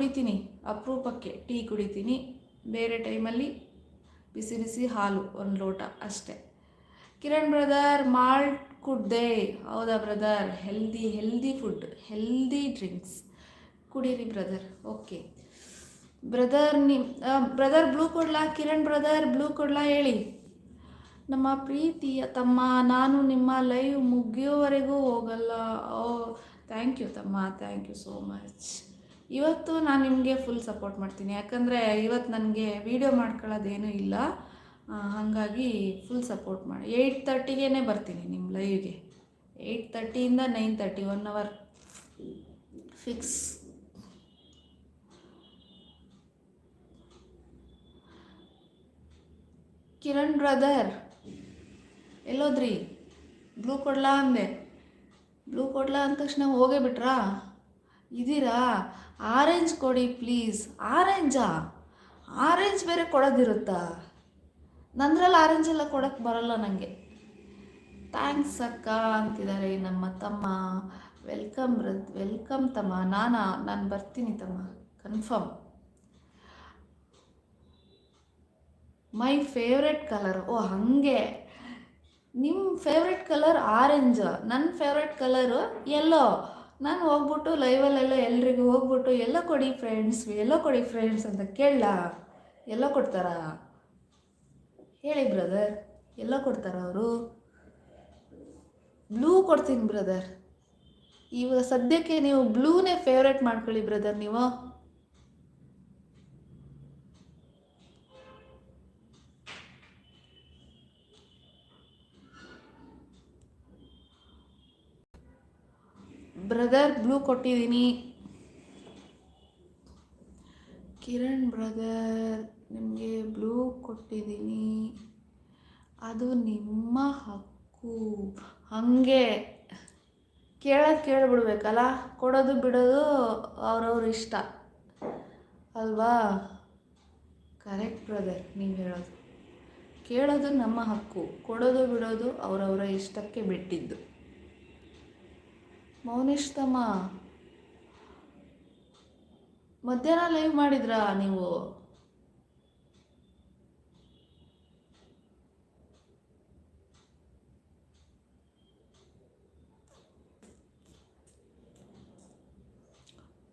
ಕುಡಿತೀನಿ, ಅಪರೂಪಕ್ಕೆ ಟೀ ಕುಡಿತೀನಿ. ಬೇರೆ ಟೈಮಲ್ಲಿ ಬಿಸಿ ಬಿಸಿ ಹಾಲು 1 ಲೋಟ ಅಷ್ಟೇ. ಕಿರಣ್ ಬ್ರದರ್ ಮಾಲ್ಟ್ ಕುಡ್ದೆ. ಹೌದಾ brother? Healthy food, healthy drinks ಕುಡೀರಿ brother. Okay brother, brother blue ಕೊಡ್ಲಾ? ಕಿರಣ್ ಬ್ರದರ್ ಬ್ಲೂ ಕೊಡ್ಲಾ ಹೇಳಿ. ನಮ್ಮ ಪ್ರೀತಿಯ ತಮ್ಮ, ನಾನು ನಿಮ್ಮ ಲೈವ್ ಮುಗಿಯೋವರೆಗೂ ಹೋಗಲ್ಲ. ಓ ಥ್ಯಾಂಕ್ ಯು ತಮ್ಮ, ಥ್ಯಾಂಕ್ ಯು ಸೋ ಮಚ್. ಇವತ್ತು ನಾನು ನಿಮಗೆ ಫುಲ್ ಸಪೋರ್ಟ್ ಮಾಡ್ತೀನಿ, ಯಾಕಂದರೆ ಇವತ್ತು ನನಗೆ ವೀಡಿಯೋ ಮಾಡ್ಕೊಳ್ಳೋದೇನೂ ಇಲ್ಲ. ಹಾಗಾಗಿ ಫುಲ್ ಸಪೋರ್ಟ್ ಮಾಡಿ. 8:30ಗೆ ಬರ್ತೀನಿ ನಿಮ್ಮ ಲೈವ್ಗೆ. 8:30ಇಂದ 9:30 1 ಅವರ್ ಫಿಕ್ಸ್. ಕಿರಣ್ ಬ್ರದರ್ ಎಲ್ಲೋದ್ರಿ? ಬ್ಲೂ ಕೊಡ್ಲಾ ಅಂದೆ. ಬ್ಲೂ ಕೊಡ್ಲಾ ಅಂದ ತಕ್ಷಣ ಹೋಗೇ ಬಿಟ್ರಾ? ಇದ್ದೀರಾ? ಆರೆಂಜ್ ಕೊಡಿ ಪ್ಲೀಸ್. ಆರೆಂಜಾ? ಆರೆಂಜ್ ಬೇರೆ ಕೊಡೋದಿರುತ್ತಾ? ನಂದ್ರಲ್ಲಿ ಆರೆಂಜ್ ಎಲ್ಲ ಕೊಡೋಕ್ಕೆ ಬರಲ್ಲ ನನಗೆ. ಥ್ಯಾಂಕ್ಸ್ ಅಕ್ಕ ಅಂತಿದ್ದಾರೆ ನಮ್ಮ ತಮ್ಮ. ವೆಲ್ಕಮ್ ತಮ್ಮ. ನಾನು ಬರ್ತೀನಿ ತಮ್ಮ, confirm. My favourite colour. Oh ಹಾಗೆ, ನಿಮ್ಮ ಫೇವ್ರೆಟ್ ಕಲರ್ ಆರೆಂಜ್, ನನ್ನ ಫೇವ್ರೆಟ್ ಕಲರು ಯೆಲ್ಲೋ. ನಾನು ಹೋಗ್ಬಿಟ್ಟು ಲೈವಲ್ಲೆಲ್ಲ ಎಲ್ರಿಗೂ ಹೋಗ್ಬಿಟ್ಟು ಎಲ್ಲೋ ಕೊಡಿ ಫ್ರೆಂಡ್ಸ್ ಅಂತ ಕೇಳಲಾ? ಎಲ್ಲೋ ಕೊಡ್ತಾರಾ ಹೇಳಿ ಬ್ರದರ್? ಎಲ್ಲೋ ಕೊಡ್ತಾರ ಅವರು? ಬ್ಲೂ ಕೊಡ್ತೀನಿ ಬ್ರದರ್. ಇವಾಗ ಸದ್ಯಕ್ಕೆ ನೀವು ಬ್ಲೂನೇ ಫೇವ್ರೇಟ್ ಮಾಡ್ಕೊಳ್ಳಿ ಬ್ರದರ್ ನೀವು. ಬ್ರದರ್ ಬ್ಲೂ ಕೊಟ್ಟಿದ್ದೀನಿ. ಕಿರಣ್ ಬ್ರದರ್ ನಿಮಗೆ ಬ್ಲೂ ಕೊಟ್ಟಿದ್ದೀನಿ, ಅದು ನಿಮ್ಮ ಹಕ್ಕು. ಹಾಗೆ ಕೇಳ್ಬಿಡ್ಬೇಕಲ್ಲ, ಕೊಡೋದು ಬಿಡೋದು ಅವ್ರವ್ರ ಇಷ್ಟ ಅಲ್ವಾ? ಕರೆಕ್ಟ್ ಬ್ರದರ್, ನೀವು ಹೇಳೋದು. ಕೇಳೋದು ನಮ್ಮ ಹಕ್ಕು, ಕೊಡೋದು ಬಿಡೋದು ಅವರವರ ಇಷ್ಟಕ್ಕೆ ಬಿಟ್ಟಿದ್ದು. ಮೌನೇಶ್ ತಮ್ಮ, ಮಧ್ಯಾಹ್ನ ಲೈವ್ ಮಾಡಿದ್ರಾ ನೀವು?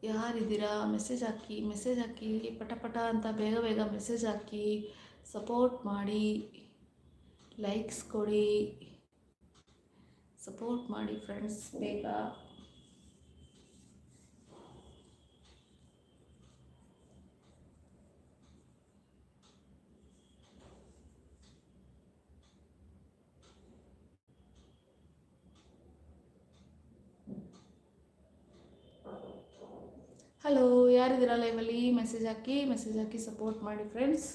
ಯಾರಿದ್ದೀರಾ? ಮೆಸೇಜ್ ಹಾಕಿ ಪಟ ಅಂತ ಬೇಗ ಮೆಸೇಜ್ ಹಾಕಿ, ಸಪೋರ್ಟ್ ಮಾಡಿ, ಲೈಕ್ಸ್ ಕೊಡಿ, ಸಪೋರ್ಟ್ ಮಾಡಿ ಫ್ರೆಂಡ್ಸ್ ಬೇಗ. ಹಲೋ, ಯಾರಿದ್ದೀರಾ ಲೈವಲ್ಲಿ? ಮೆಸೇಜ್ ಹಾಕಿ ಸಪೋರ್ಟ್ ಮಾಡಿ ಫ್ರೆಂಡ್ಸ್.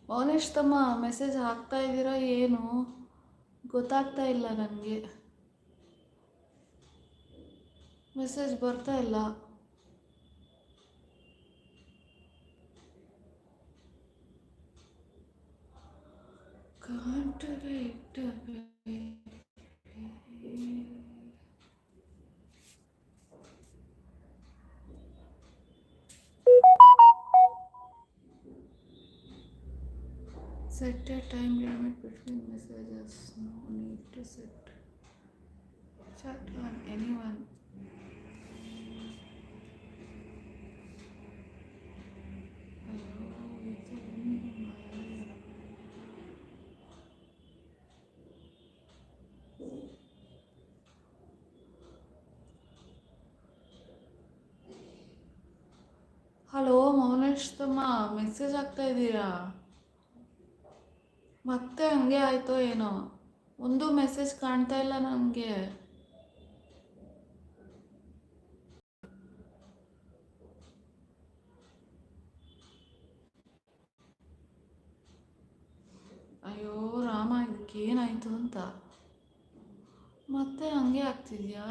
ಮೌನೇಶ್ ತಮ್ಮ ಮೆಸೇಜ್ ಹಾಕ್ತಾ ಇದ್ದೀರಾ ಏನು ಗೊತ್ತಾಗ್ತಾ ಇಲ್ಲ ನನಗೆ. ಮೆಸೇಜ್ ಬರ್ತಾ ಇಲ್ಲ. Can't wait away. Set a time limit between messages. No need to set. Chat on anyone. Hello Mounesh ತಮ್ಮ, ಮೆಸೇಜ್ ಹಾಕ್ತಾ ಇದ್ದೀರಾ? ಮತ್ತೆ ಹಂಗೆ ಆಯ್ತೋ ಏನೋ, ಒಂದು ಮೆಸೇಜ್ ಕಾಣ್ತಾ ಇಲ್ಲ ನನಗೆ. ಅಯ್ಯೋ ರಾಮ, ಇದಕ್ಕೇನಾಯ್ತು ಅಂತ ಮತ್ತೆ ಹಂಗೆ ಆಗ್ತಿದ್ಯಾ?